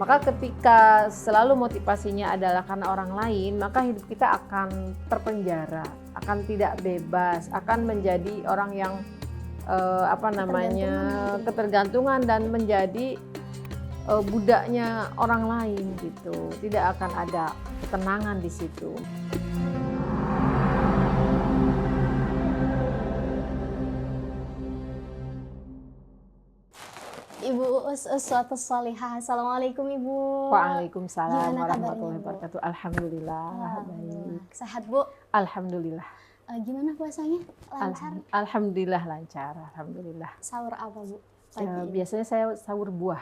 Maka ketika selalu motivasinya adalah karena orang lain, maka hidup kita akan terpenjara, akan tidak bebas, akan menjadi orang yang ketergantungan dan menjadi budaknya orang lain gitu. Tidak akan ada ketenangan di situ. Ibu Uus Uswatun Sholihah. Assalamualaikum Ibu. Waalaikumsalam Gimana warahmatullahi kabarnya, Bu? wabarakatuh. Alhamdulillah, Alhamdulillah. baik. Sehat Bu? Alhamdulillah. Gimana puasanya? Lancar? Alhamdulillah lancar. Alhamdulillah. Sahur apa Bu? Biasanya saya sahur buah,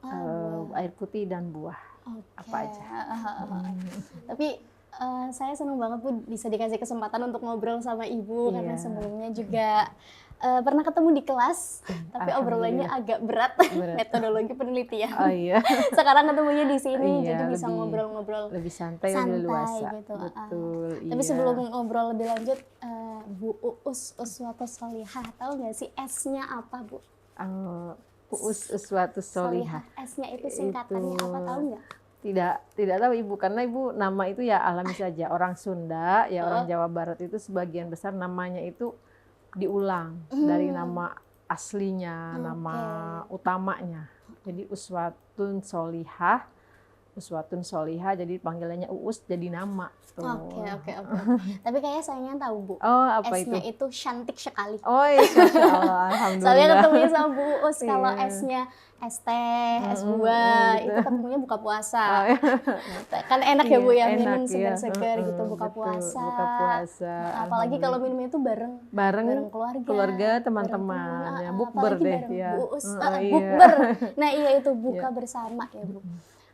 Buah. air putih dan buah. Oke. Apa aja. Tapi saya senang banget Bu bisa dikasih kesempatan untuk ngobrol sama Ibu karena Iya. sebelumnya juga pernah ketemu di kelas, tapi obrolannya agak berat. Metodologi penelitian. Oh iya. Sekarang ketemunya di sini, Iya, jadi bisa lebih- ngobrol-ngobrol Lebih santai, lebih luasa. gitu. Betul. Tapi iya. sebelum ngobrol lebih lanjut, Bu Uus Uswatun Sholihah, tahu nggak sih S-nya apa Bu? Uus Uswatun Sholihah. S-nya itu singkatannya apa, tahu nggak? Tidak tahu Ibu, karena Ibu nama itu ya alami saja. Orang Sunda, ya orang Jawa Barat itu sebagian besar namanya itu diulang dari nama aslinya, nama utamanya. Jadi Uswatun Sholihah, jadi panggilannya Uus jadi nama. Tuh. Oke. Tapi kayaknya sayangnya tahu Bu. Oh, apa S-nya itu? itu cantik sekali. Oh iya, Masya Allah, alhamdulillah. Soalnya ketemunya sama Bu Uus, kalau Iya. S-nya es teh, es buah, itu ketemunya buka puasa. Kan enak ya Bu ya, Enak, minum iya. segar-segar gitu buka Betul, puasa. buka puasa. Nah, apalagi kalau minumnya itu bareng Keluarga, teman-teman, ya, bukber apalagi deh, bareng ya. Bu Uus, Iya. bukber. Nah iya itu buka bersama ya Bu.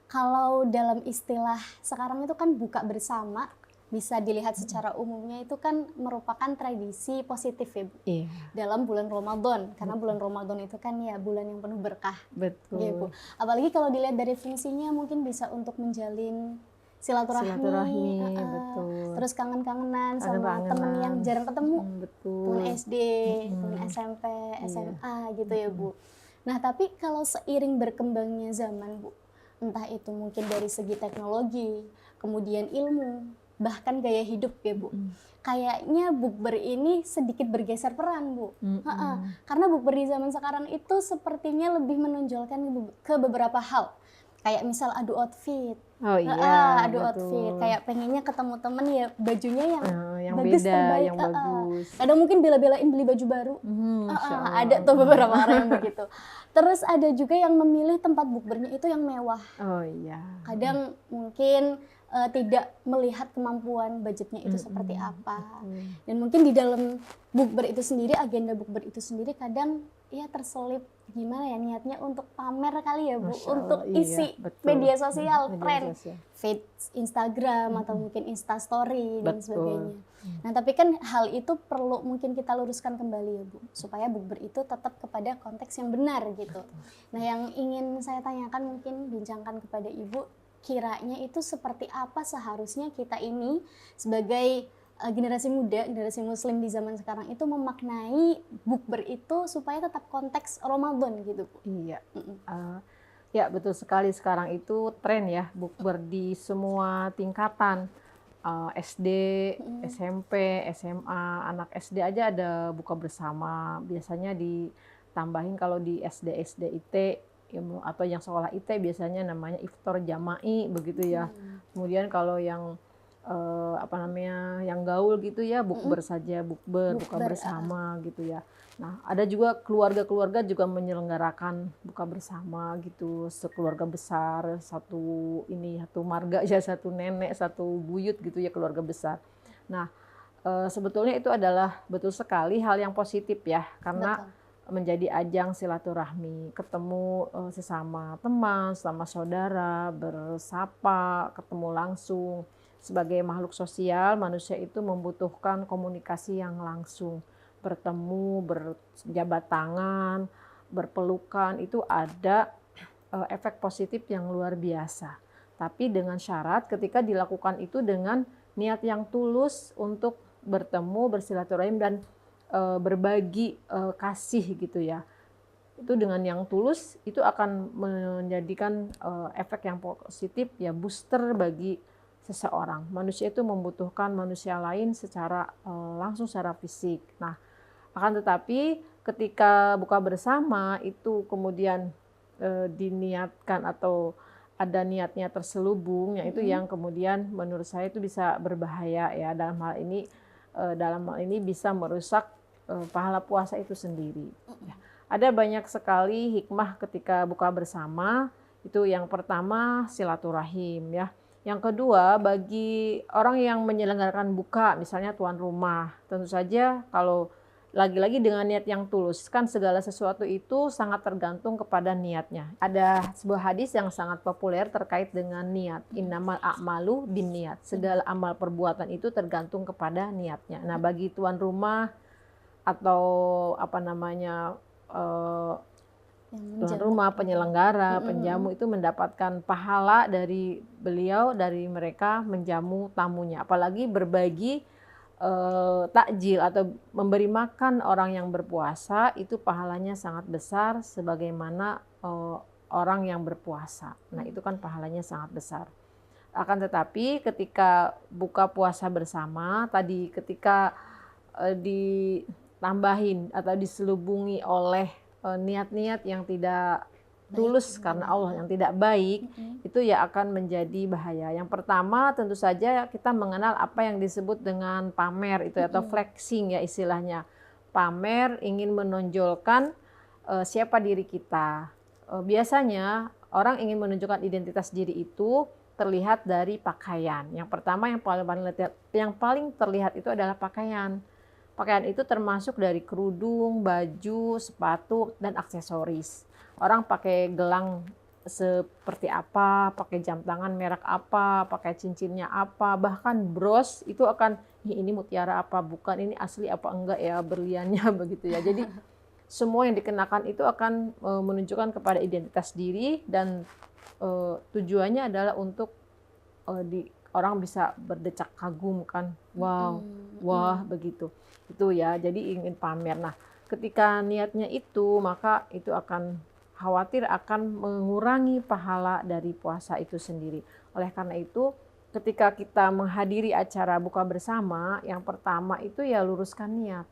Kalau dalam istilah sekarang itu kan buka bersama, bisa dilihat secara umumnya itu kan merupakan tradisi positif ya Bu. Iya, Dalam bulan Ramadan, karena bulan Ramadan itu kan ya bulan yang penuh berkah. betul. Ya, Bu. Apalagi kalau dilihat dari fungsinya mungkin bisa untuk menjalin silaturahmi, Betul. terus kangen-kangenan sama Kangen-kangenan. temen yang jarang ketemu, Betul. temen SD, temen SMP, SMA gitu ya Bu. Nah tapi kalau seiring berkembangnya zaman Bu, entah itu mungkin dari segi teknologi, kemudian ilmu, bahkan gaya hidup ya Bu, kayaknya bukber ini sedikit bergeser peran Bu. Karena bukber di zaman sekarang itu sepertinya lebih menonjolkan ke beberapa hal. Kayak misal adu outfit. Oh iya, Adu betul. outfit. Kayak pengennya ketemu temen ya bajunya yang bagus, beda, terbaik. yang bagus. Kadang mungkin bela-belain beli baju baru. Masya Allah. Ada tuh beberapa orang yang begitu. Terus ada juga yang memilih tempat bukbernya itu yang mewah. Oh iya. Kadang mungkin tidak melihat kemampuan budgetnya itu seperti apa. Dan mungkin di dalam bukber itu sendiri, agenda bukber itu sendiri kadang ya terselip gimana ya niatnya untuk pamer kali ya Bu, Masya Allah, untuk iya, isi betul. media sosial, Media tren, sosial. feed Instagram atau mungkin Instastory dan Betul. sebagainya. Nah tapi kan hal itu perlu mungkin kita luruskan kembali ya Bu, supaya bukber itu tetap kepada konteks yang benar gitu. Nah yang ingin saya tanyakan mungkin bincangkan kepada Ibu, kiranya itu seperti apa seharusnya kita ini sebagai generasi muda, generasi muslim di zaman sekarang itu memaknai bukber itu supaya tetap konteks Ramadan gitu Bu. Iya. Ya betul sekali, sekarang itu tren ya bukber di semua tingkatan. SD, SMP, SMA, anak SD aja ada buka bersama. Biasanya ditambahin kalau di SD IT atau yang sekolah IT biasanya namanya iftar jama'i begitu ya. Kemudian kalau yang yang gaul gitu ya bukber saja, buka bersama gitu ya. Nah ada juga keluarga-keluarga juga menyelenggarakan buka bersama gitu, sekeluarga besar, satu marga ya, satu nenek, satu buyut gitu ya, keluarga besar. Nah sebetulnya itu adalah betul sekali hal yang positif ya, karena menjadi ajang silaturahmi, ketemu sesama teman, sama saudara, bersapa, ketemu langsung. Sebagai makhluk sosial, manusia itu membutuhkan komunikasi yang langsung. Bertemu, berjabat tangan, berpelukan, itu ada efek positif yang luar biasa. Tapi dengan syarat ketika dilakukan itu dengan niat yang tulus untuk bertemu, bersilaturahim, dan berbagi kasih gitu ya. itu dengan yang tulus itu akan menjadikan efek yang positif ya, booster bagi seseorang. Manusia itu membutuhkan manusia lain secara langsung secara fisik. Nah, akan tetapi ketika buka bersama itu kemudian diniatkan atau ada niatnya terselubung, yaitu yang kemudian menurut saya itu bisa berbahaya ya, dalam hal ini bisa merusak pahala puasa itu sendiri. Ya. Ada banyak sekali hikmah ketika buka bersama. Itu yang pertama silaturahim ya. Yang kedua, bagi orang yang menyelenggarakan buka, misalnya tuan rumah, tentu saja kalau lagi-lagi dengan niat yang tulus, kan segala sesuatu itu sangat tergantung kepada niatnya. Ada sebuah hadis yang sangat populer terkait dengan niat. Innamal a'malu binniyat. Segala amal perbuatan itu tergantung kepada niatnya. Nah, bagi tuan rumah atau tuan rumah, penyelenggara, penjamu itu mendapatkan pahala dari beliau, dari mereka menjamu tamunya. Apalagi berbagi takjil atau memberi makan orang yang berpuasa, itu pahalanya sangat besar sebagaimana orang yang berpuasa. Nah, itu kan pahalanya sangat besar. Akan tetapi ketika buka puasa bersama, tadi ketika ditambahin atau diselubungi oleh niat-niat yang tidak tulus karena Allah, yang tidak baik, itu ya akan menjadi bahaya. Yang pertama tentu saja kita mengenal apa yang disebut dengan pamer itu atau flexing ya istilahnya. Pamer ingin menonjolkan siapa diri kita. Biasanya orang ingin menunjukkan identitas diri itu terlihat dari pakaian. Yang pertama yang paling terlihat itu adalah pakaian. Pakaian itu termasuk dari kerudung, baju, sepatu, dan aksesoris. Orang pakai gelang seperti apa, pakai jam tangan merek apa, pakai cincinnya apa, bahkan bros itu akan, ini mutiara apa, bukan, ini asli apa enggak ya berliannya begitu ya. Jadi semua yang dikenakan itu akan menunjukkan kepada identitas diri dan tujuannya adalah untuk orang bisa berdecak kagum kan, wah begitu. Itu ya, jadi ingin pamer. Nah, ketika niatnya itu, maka itu akan khawatir akan mengurangi pahala dari puasa itu sendiri. Oleh karena itu, ketika kita menghadiri acara buka bersama, yang pertama itu ya luruskan niat.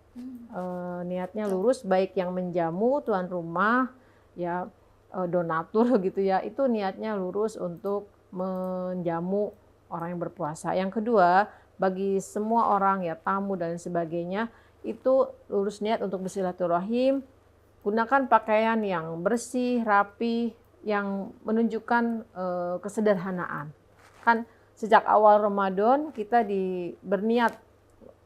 Niatnya lurus, baik yang menjamu, tuan rumah, ya donatur gitu ya, itu niatnya lurus untuk menjamu orang yang berpuasa. Yang kedua, bagi semua orang ya tamu dan sebagainya itu lurus niat untuk bersilaturahim, gunakan pakaian yang bersih, rapi, yang menunjukkan kesederhanaan. Kan sejak awal Ramadan kita berniat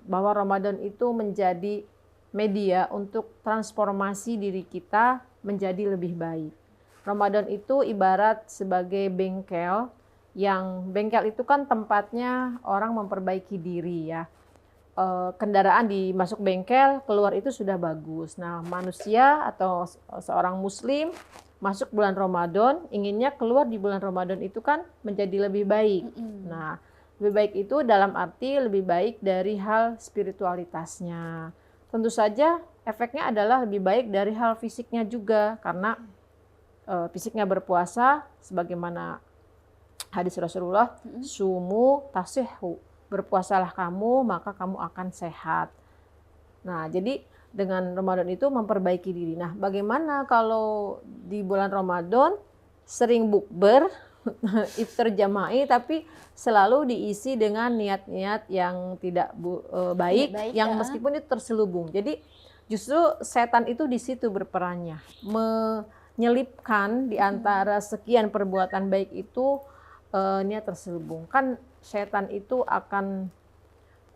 bahwa Ramadan itu menjadi media untuk transformasi diri kita menjadi lebih baik. Ramadan itu ibarat sebagai bengkel, yang bengkel itu kan tempatnya orang memperbaiki diri ya. Kendaraan dimasuk bengkel, keluar itu sudah bagus. Nah, manusia atau seorang muslim masuk bulan Ramadan, inginnya keluar di bulan Ramadan itu kan menjadi lebih baik. Nah, lebih baik itu dalam arti lebih baik dari hal spiritualitasnya. Tentu saja efeknya adalah lebih baik dari hal fisiknya juga, karena fisiknya berpuasa sebagaimana hadis Rasulullah, sumu tasihhu, berpuasalah kamu maka kamu akan sehat. Nah, jadi dengan Ramadan itu memperbaiki diri. Nah, bagaimana kalau di bulan Ramadan sering bukber, iftar jama'i, tapi selalu diisi dengan niat-niat yang tidak baik, yang meskipun itu terselubung. Jadi justru setan itu di situ berperannya, menyelipkan di antara sekian perbuatan baik itu niat terselubung. Kan setan itu akan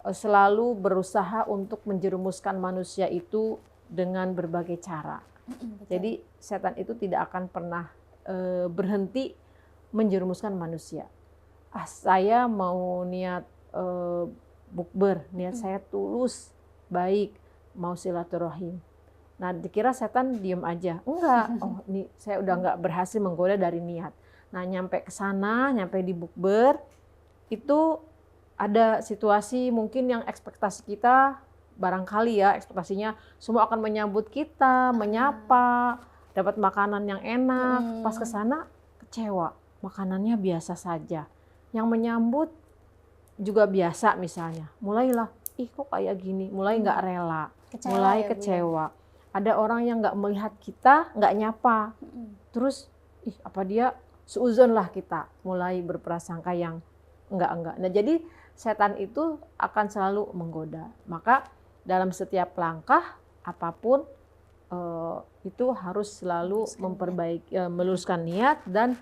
selalu berusaha untuk menjerumuskan manusia itu dengan berbagai cara. Jadi setan itu tidak akan pernah berhenti menjerumuskan manusia. Saya mau niat bukber, niat saya tulus, baik, mau silaturahim. Nah, dikira setan diem aja. Enggak, ini saya udah enggak berhasil menggoda dari niat. Nah, nyampe ke sana, nyampe di bukber, itu ada situasi mungkin yang ekspektasi kita barangkali ya, ekspektasinya semua akan menyambut kita, menyapa, dapat makanan yang enak, pas ke sana kecewa, makanannya biasa saja. Yang menyambut juga biasa misalnya. Mulailah, ih kok kayak gini, mulai nggak rela, mulai ya, kecewa. Ada orang yang nggak melihat kita, nggak nyapa. Terus, ih apa dia seuzon lah kita, mulai berprasangka yang enggak. Nah jadi setan itu akan selalu menggoda. Maka dalam setiap langkah apapun itu harus selalu meluruskan niat dan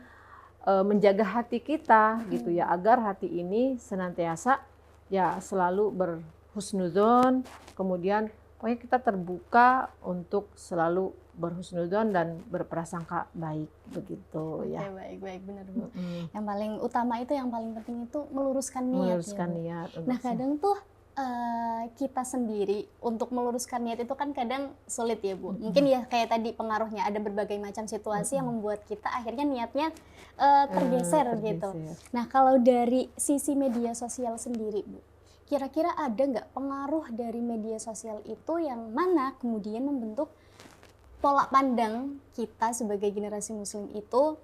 menjaga hati kita gitu ya, agar hati ini senantiasa ya selalu berhusnudzon, kemudian pokoknya kita terbuka untuk selalu berhusnudzon dan berprasangka baik begitu ya. Baik benar Bu. Yang paling utama itu, yang paling penting itu meluruskan niat. Meluruskan niat. Nah kadang tuh kita sendiri untuk meluruskan niat itu kan kadang sulit ya Bu. Mungkin ya kayak tadi pengaruhnya ada berbagai macam situasi yang membuat kita akhirnya niatnya tergeser gitu. Nah kalau dari sisi media sosial sendiri Bu, kira-kira ada nggak pengaruh dari media sosial itu yang mana kemudian membentuk pola pandang kita sebagai generasi muslim itu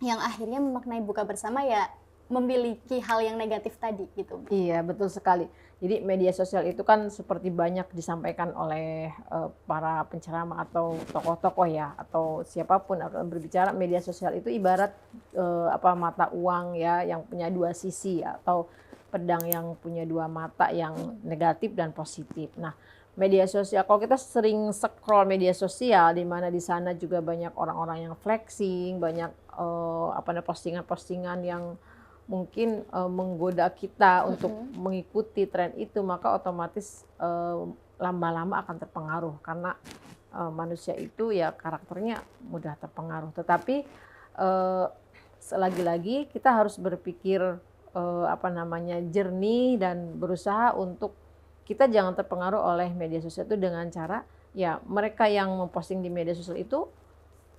yang akhirnya memaknai buka bersama ya memiliki hal yang negatif tadi gitu. Iya betul sekali. Jadi media sosial itu kan seperti banyak disampaikan oleh para penceramah atau tokoh-tokoh ya, atau siapapun akan berbicara, media sosial itu ibarat mata uang ya yang punya dua sisi, atau pedang yang punya dua mata yang negatif dan positif. Nah media sosial, kalau kita sering scroll media sosial, di mana di sana juga banyak orang-orang yang flexing, banyak postingan-postingan yang mungkin menggoda kita untuk mengikuti tren itu, maka otomatis lama-lama akan terpengaruh, karena manusia itu ya karakternya mudah terpengaruh. Tetapi lagi-lagi kita harus berpikir jernih dan berusaha untuk kita jangan terpengaruh oleh media sosial itu dengan cara ya mereka yang memposting di media sosial itu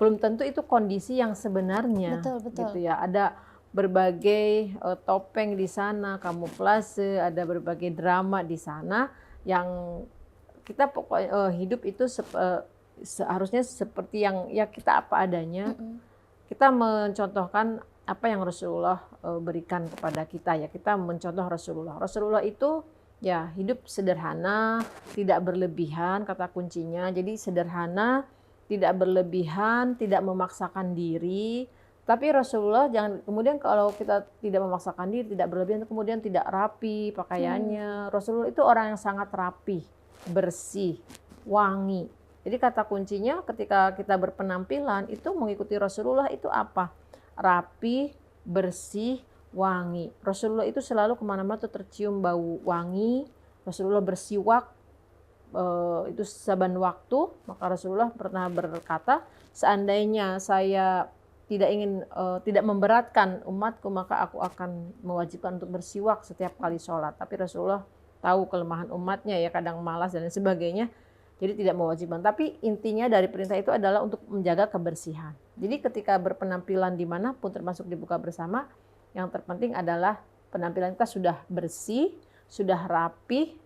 belum tentu itu kondisi yang sebenarnya. Betul. Gitu ya. Ada berbagai topeng di sana, kamuflase, ada berbagai drama di sana yang kita pokoknya hidup itu seharusnya seperti yang ya kita apa adanya. Kita mencontohkan apa yang Rasulullah berikan kepada kita ya. Kita mencontoh Rasulullah. Rasulullah itu ya hidup sederhana, tidak berlebihan kata kuncinya. Jadi sederhana, tidak berlebihan, tidak memaksakan diri. Tapi Rasulullah jangan kemudian kalau kita tidak memaksakan diri, tidak berlebihan, kemudian tidak rapi pakaiannya. Rasulullah itu orang yang sangat rapi, bersih, wangi. Jadi kata kuncinya ketika kita berpenampilan itu mengikuti Rasulullah itu apa? Rapi, bersih, wangi. Rasulullah itu selalu kemana-mana tuh tercium bau wangi. Rasulullah bersiwak itu saban waktu. Maka Rasulullah pernah berkata, seandainya saya tidak memberatkan umatku, maka aku akan mewajibkan untuk bersiwak setiap kali sholat. Tapi Rasulullah tahu kelemahan umatnya ya, kadang malas dan sebagainya, jadi tidak mewajibkan. Tapi intinya dari perintah itu adalah untuk menjaga kebersihan. Jadi ketika berpenampilan dimanapun, termasuk di buka bersama, yang terpenting adalah penampilan kita sudah bersih, sudah rapi,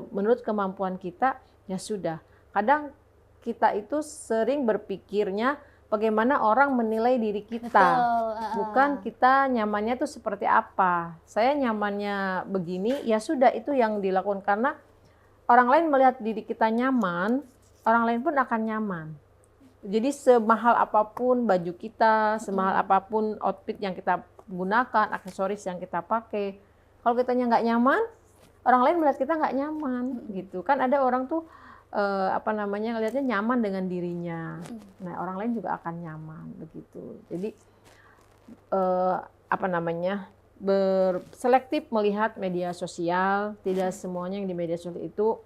menurut kemampuan kita ya sudah. Kadang kita itu sering berpikirnya bagaimana orang menilai diri kita. Bukan kita nyamannya tuh seperti apa. Saya nyamannya begini, ya sudah itu yang dilakukan. Karena orang lain melihat diri kita nyaman, orang lain pun akan nyaman. Jadi semahal apapun baju kita, semahal apapun outfit yang kita gunakan, aksesoris yang kita pakai, kalau kitanya nggak nyaman, orang lain melihat kita nggak nyaman gitu. Kan ada orang tuh ngelihatnya nyaman dengan dirinya. Nah, orang lain juga akan nyaman begitu. Jadi selektif melihat media sosial. Tidak semuanya yang di media sosial itu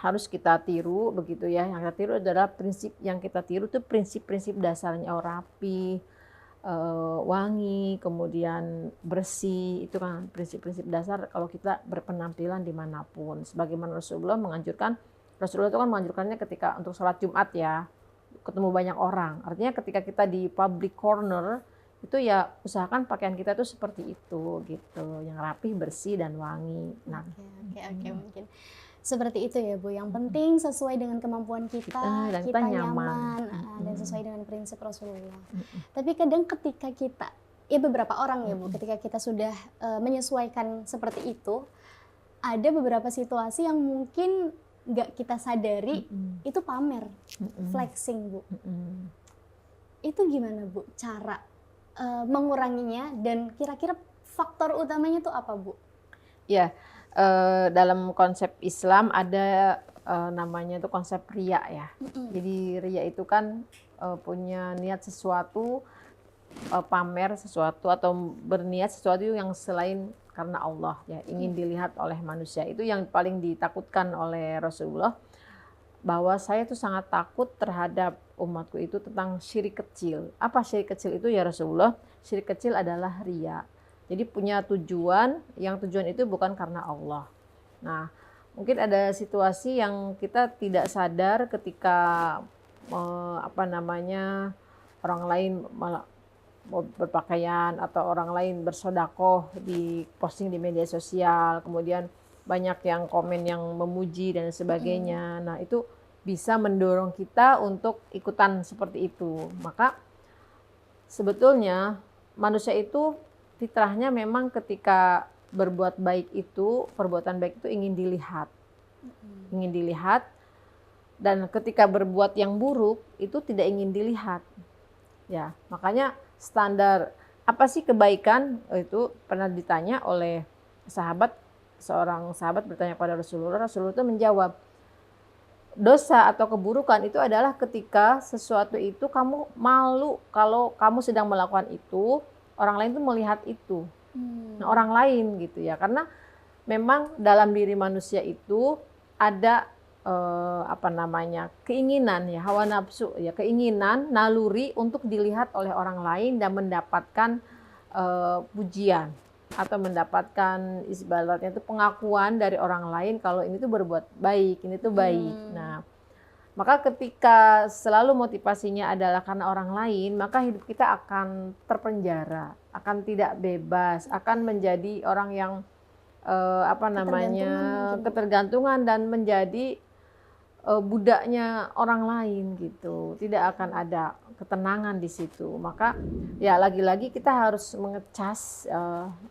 harus kita tiru begitu ya. Yang kita tiru adalah prinsip-prinsip dasarnya, rapi, wangi, kemudian bersih. Itu kan prinsip-prinsip dasar kalau kita berpenampilan dimanapun. Sebagaimana Rasulullah itu kan menganjurkannya ketika untuk sholat Jumat ya, ketemu banyak orang. Artinya ketika kita di public corner itu ya usahakan pakaian kita tuh seperti itu gitu, yang rapi, bersih dan wangi. Nah, Oke, mungkin Seperti itu ya Bu, yang penting sesuai dengan kemampuan kita, dan kita kita nyaman, nyaman. dan sesuai dengan prinsip Rasulullah. Tapi kadang ketika kita, ya beberapa orang ya Bu, ketika kita sudah menyesuaikan seperti itu, ada beberapa situasi yang mungkin nggak kita sadari, itu pamer, flexing Bu. Itu gimana Bu cara menguranginya, dan kira-kira faktor utamanya tuh apa Bu? Ya, dalam konsep Islam ada namanya itu konsep riya ya. Jadi riya itu kan punya niat sesuatu, pamer sesuatu atau berniat sesuatu yang selain karena Allah ya, ingin dilihat oleh manusia. Itu yang paling ditakutkan oleh Rasulullah, bahwa saya tuh sangat takut terhadap umatku itu tentang syirik kecil. Apa syirik kecil itu ya Rasulullah? Syirik kecil adalah riya. Jadi punya tujuan, yang tujuan itu bukan karena Allah. Nah, mungkin ada situasi yang kita tidak sadar ketika orang lain berpakaian atau orang lain bersodakoh di posting di media sosial, kemudian banyak yang komen yang memuji dan sebagainya. Nah, itu bisa mendorong kita untuk ikutan seperti itu. Maka sebetulnya manusia itu fitrahnya memang ketika berbuat baik itu, perbuatan baik itu ingin dilihat. Ingin dilihat, dan ketika berbuat yang buruk itu tidak ingin dilihat. Ya, makanya standar apa sih kebaikan, itu pernah ditanya oleh sahabat, seorang sahabat bertanya pada Rasulullah itu menjawab, dosa atau keburukan itu adalah ketika sesuatu itu kamu malu kalau kamu sedang melakukan itu, orang lain tuh melihat itu. Nah, orang lain gitu ya, karena memang dalam diri manusia itu ada keinginan ya, hawa nafsu ya, keinginan naluri untuk dilihat oleh orang lain dan mendapatkan pujian atau mendapatkan ibaratnya itu pengakuan dari orang lain kalau ini tuh berbuat baik, ini tuh baik. Nah, maka ketika selalu motivasinya adalah karena orang lain, maka hidup kita akan terpenjara, akan tidak bebas, akan menjadi orang yang ketergantungan dan menjadi budaknya orang lain gitu. Tidak akan ada ketenangan di situ. Maka ya lagi-lagi kita harus mengecas,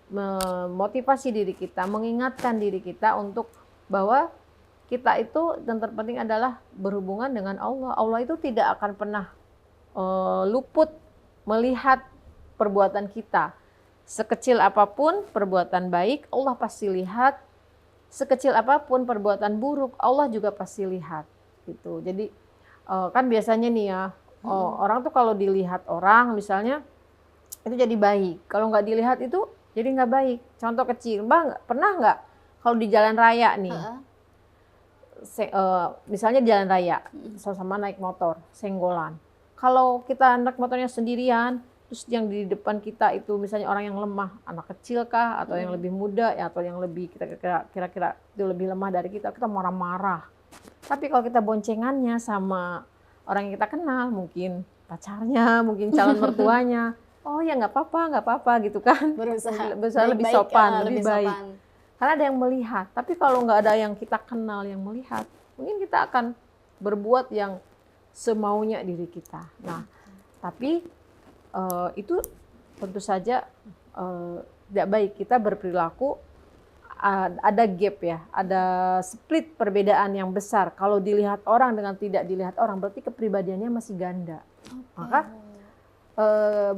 memotivasi diri kita, mengingatkan diri kita untuk bahwa kita itu dan terpenting adalah berhubungan dengan Allah. Allah itu tidak akan pernah luput melihat perbuatan kita. Sekecil apapun perbuatan baik, Allah pasti lihat. Sekecil apapun perbuatan buruk, Allah juga pasti lihat. Gitu. Jadi kan biasanya nih ya, orang tuh kalau dilihat orang misalnya itu jadi baik. Kalau nggak dilihat itu jadi nggak baik. Contoh kecil, Mbak pernah nggak kalau di jalan raya nih, misalnya di jalan raya, sama-sama naik motor, senggolan. Kalau kita naik motornya sendirian, terus yang di depan kita itu misalnya orang yang lemah, anak kecil kah, atau yang lebih muda, ya, atau yang lebih kita kira-kira itu lebih lemah dari kita marah-marah. Tapi kalau kita boncengannya sama orang yang kita kenal, mungkin pacarnya, mungkin calon mertuanya, oh ya nggak apa-apa gitu kan, berusaha lebih sopan, lebih baik. Karena ada yang melihat. Tapi kalau nggak ada yang kita kenal yang melihat, mungkin kita akan berbuat yang semaunya diri kita. Nah, tapi itu tentu saja tidak baik. Kita berperilaku ada gap ya, ada split perbedaan yang besar. Kalau dilihat orang dengan tidak dilihat orang, berarti kepribadiannya masih ganda. Maka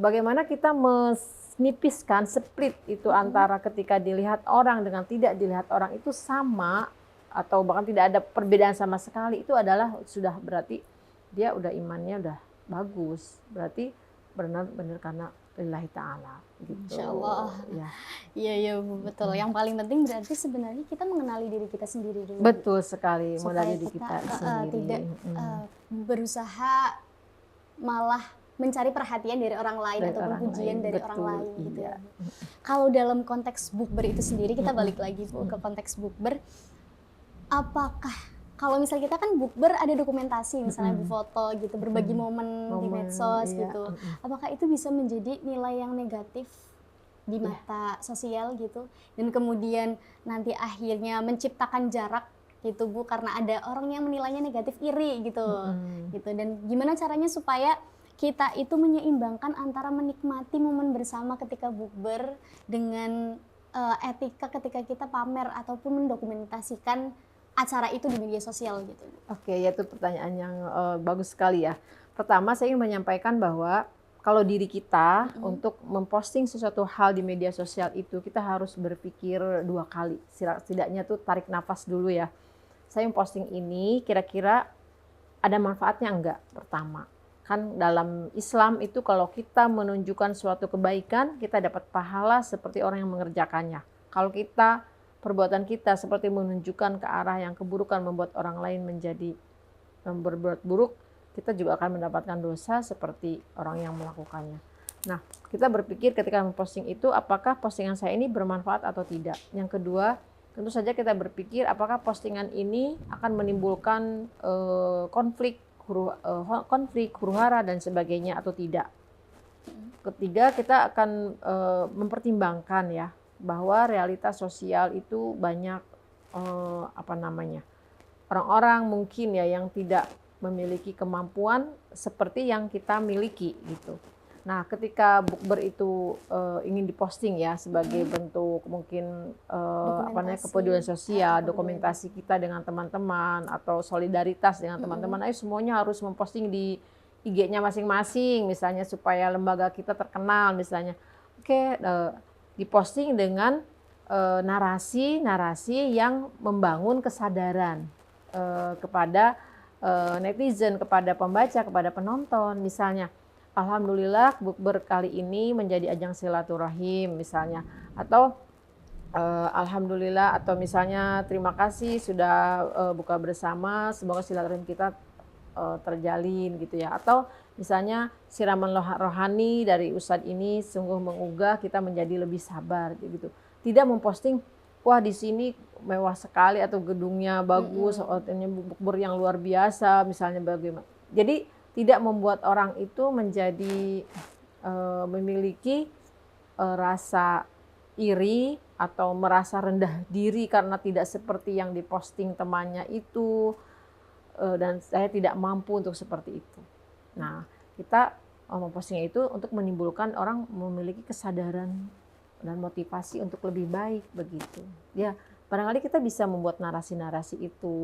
bagaimana kita menipiskan split itu antara ketika dilihat orang dengan tidak dilihat orang itu sama, atau bahkan tidak ada perbedaan sama sekali, itu adalah sudah berarti dia udah imannya udah bagus. Berarti benar-benar karena lillahi ta'ala gitu. Masya Allah. Ya. Iya Bu, betul. Yang paling penting berarti sebenarnya kita mengenali diri kita sendiri dulu. Betul sekali, supaya mengenali diri kita sendiri. Tidak berusaha malah mencari perhatian dari orang lain atau pujian dari orang lain gitu ya. Kalau dalam konteks bukber itu sendiri, kita balik lagi Bu ke konteks bukber. Apakah kalau misalnya kita kan bukber ada dokumentasi, misalnya berfoto gitu, berbagi momen di medsos gitu. Apakah itu bisa menjadi nilai yang negatif di mata sosial gitu, dan kemudian nanti akhirnya menciptakan jarak gitu Bu, karena ada orang yang menilainya negatif, iri gitu. Mm-mm. Gitu. Dan gimana caranya supaya kita itu menyeimbangkan antara menikmati momen bersama ketika bukber dengan etika ketika kita pamer ataupun mendokumentasikan acara itu di media sosial gitu. Oke, ya itu pertanyaan yang bagus sekali ya. Pertama, saya ingin menyampaikan bahwa kalau diri kita untuk memposting sesuatu hal di media sosial itu, kita harus berpikir 2 kali. Setidaknya tuh tarik nafas dulu ya. Saya memposting ini, kira-kira ada manfaatnya enggak? Pertama, kan dalam Islam itu kalau kita menunjukkan suatu kebaikan, kita dapat pahala seperti orang yang mengerjakannya. Kalau kita, perbuatan kita seperti menunjukkan ke arah yang keburukan, membuat orang lain menjadi berbuat buruk, kita juga akan mendapatkan dosa seperti orang yang melakukannya. Nah, kita berpikir ketika memposting itu, apakah postingan saya ini bermanfaat atau tidak. Yang kedua, tentu saja kita berpikir apakah postingan ini akan menimbulkan konflik, huru-hara dan sebagainya atau tidak. Ketiga, kita akan mempertimbangkan ya bahwa realitas sosial itu banyak orang-orang mungkin ya yang tidak memiliki kemampuan seperti yang kita miliki gitu. Nah, ketika bukber itu ingin diposting ya sebagai bentuk mungkin kepedulian sosial, dokumentasi kita dengan teman-teman atau solidaritas dengan teman-teman, ayo semuanya harus memposting di IG-nya masing-masing misalnya supaya lembaga kita terkenal misalnya. Oke, diposting dengan narasi-narasi yang membangun kesadaran kepada netizen, kepada pembaca, kepada penonton misalnya. Alhamdulillah bukber kali ini menjadi ajang silaturahim misalnya, atau alhamdulillah, atau misalnya terima kasih sudah buka bersama, semoga silaturahim kita terjalin gitu ya, atau misalnya siraman rohani dari ustadz ini sungguh menggugah kita menjadi lebih sabar gitu. Tidak memposting wah di sini mewah sekali atau gedungnya bagus, hotelnya bukber yang luar biasa misalnya bagaimana. Jadi tidak membuat orang itu menjadi memiliki rasa iri atau merasa rendah diri karena tidak seperti yang diposting temannya itu, dan saya tidak mampu untuk seperti itu. Nah, kita mempostingnya itu untuk menimbulkan orang memiliki kesadaran dan motivasi untuk lebih baik begitu. Ya, barangkali kita bisa membuat narasi-narasi itu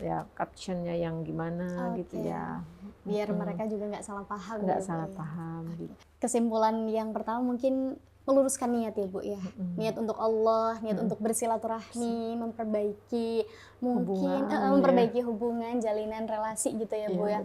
ya, captionnya yang gimana gitu ya. Biar mereka juga nggak salah paham. Nggak salah paham gitu. Kesimpulan yang pertama mungkin meluruskan niat ya Bu ya. Niat untuk Allah, niat untuk bersilaturahmi, memperbaiki mungkin memperbaiki hubungan, jalinan relasi gitu ya Bu ya.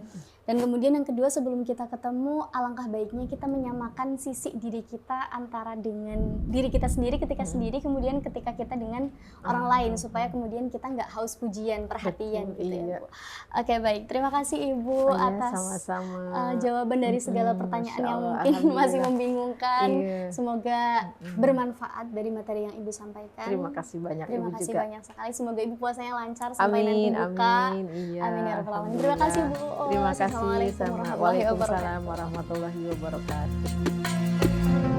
Dan kemudian yang kedua, sebelum kita ketemu, alangkah baiknya kita menyamakan sisi diri kita antara dengan diri kita sendiri ketika sendiri, kemudian ketika kita dengan orang lain, supaya kemudian kita nggak haus pujian, perhatian gitu ya Bu. Oke, baik, terima kasih Ibu atas sama-sama. Jawaban dari segala pertanyaan yang mungkin masih membingungkan. Semoga bermanfaat dari materi yang Ibu sampaikan. Terima kasih banyak Terima Ibu kasih juga. banyak sekali. Semoga Ibu puasanya lancar sampai nanti buka. Amin, iya. Amin ya rabbal alamin. Terima kasih Bu. Terima kasih. Assalamualaikum warahmatullahi wabarakatuh. Waalaikumsalam warahmatullahi wabarakatuh.